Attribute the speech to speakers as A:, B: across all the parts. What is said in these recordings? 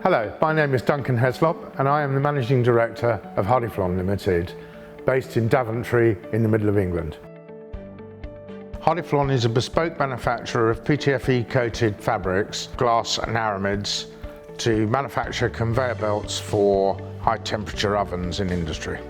A: Hello, my name is Duncan Heslop and I am the Managing Director of Hardiflon Limited, based in Daventry in the middle of England. Hardiflon is a bespoke manufacturer of PTFE coated fabrics, glass and aramids to manufacture conveyor belts for high temperature ovens in industry.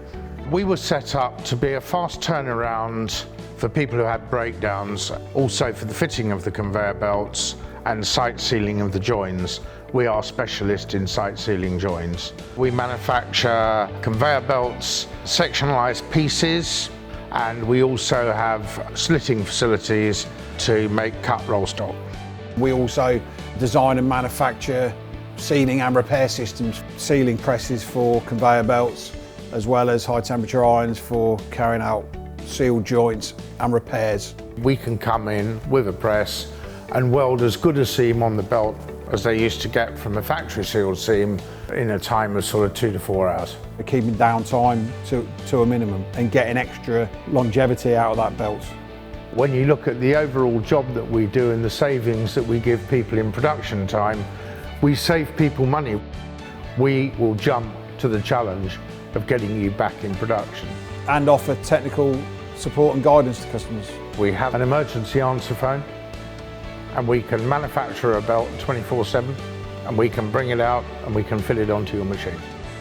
A: We were set up to be a fast turnaround for people who had breakdowns, also for the fitting of the conveyor belts and site sealing of the joins. We are specialists in site sealing joins. We manufacture conveyor belts, sectionalised pieces, and we also have slitting facilities to make cut roll stock.
B: We also design and manufacture sealing and repair systems, sealing presses for conveyor belts, as well as high temperature irons for carrying out sealed joints and repairs.
A: We can come in with a press and weld as good a seam on the belt as they used to get from a factory sealed seam in a time of sort of 2 to 4 hours.
B: We're keeping downtime to a minimum and getting extra longevity out of that belt.
A: When you look at the overall job that we do and the savings that we give people in production time, we save people money. We will jump to the challenge of getting you back in production.
B: And offer technical support and guidance to customers.
A: We have an emergency answer phone, and we can manufacture a belt 24/7, and we can bring it out and we can fit it onto your machine.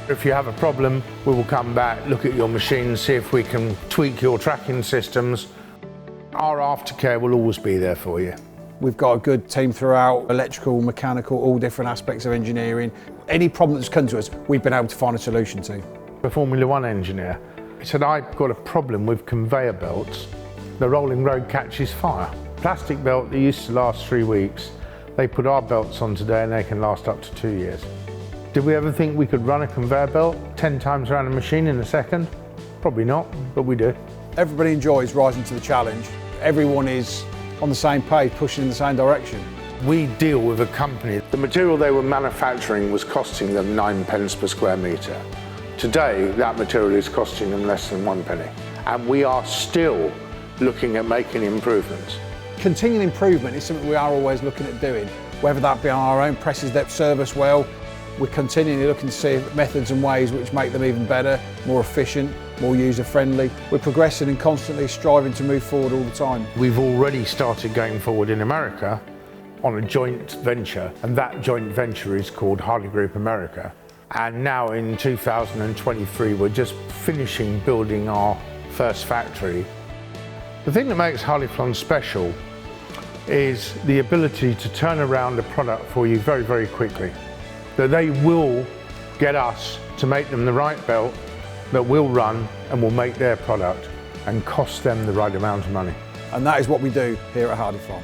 A: If you have a problem, we will come back, look at your machine, see if we can tweak your tracking systems. Our aftercare will always be there for you.
B: We've got a good team throughout, electrical, mechanical, all different aspects of engineering. Any problem that's come to us, we've been able to find a solution to.
A: A Formula One engineer, he said, I've got a problem with conveyor belts. The rolling road catches fire. Plastic belt that used to last 3 weeks, they put our belts on today and they can last up to 2 years. Did we ever think we could run a conveyor belt 10 times around a machine in a second? Probably not, but we do.
B: Everybody enjoys rising to the challenge. Everyone is on the same page, pushing in the same direction.
A: We deal with a company. The material they were manufacturing was costing them 9 pence per square metre. Today, that material is costing them less than 1 penny. And we are still looking at making improvements.
B: Continual improvement is something we are always looking at doing, whether that be on our own presses that serve us well. We're continually looking to see methods and ways which make them even better, more efficient, more user-friendly. We're progressing and constantly striving to move forward all the time.
A: We've already started going forward in America on a joint venture, and that joint venture is called Hardy Group America. And now in 2023, we're just finishing building our first factory. The thing that makes Hardiflon special is the ability to turn around a product for you very, very quickly. That they will get us to make them the right belt that will run and will make their product and cost them the right amount of money.
B: And that is what we do here at Hardiflon.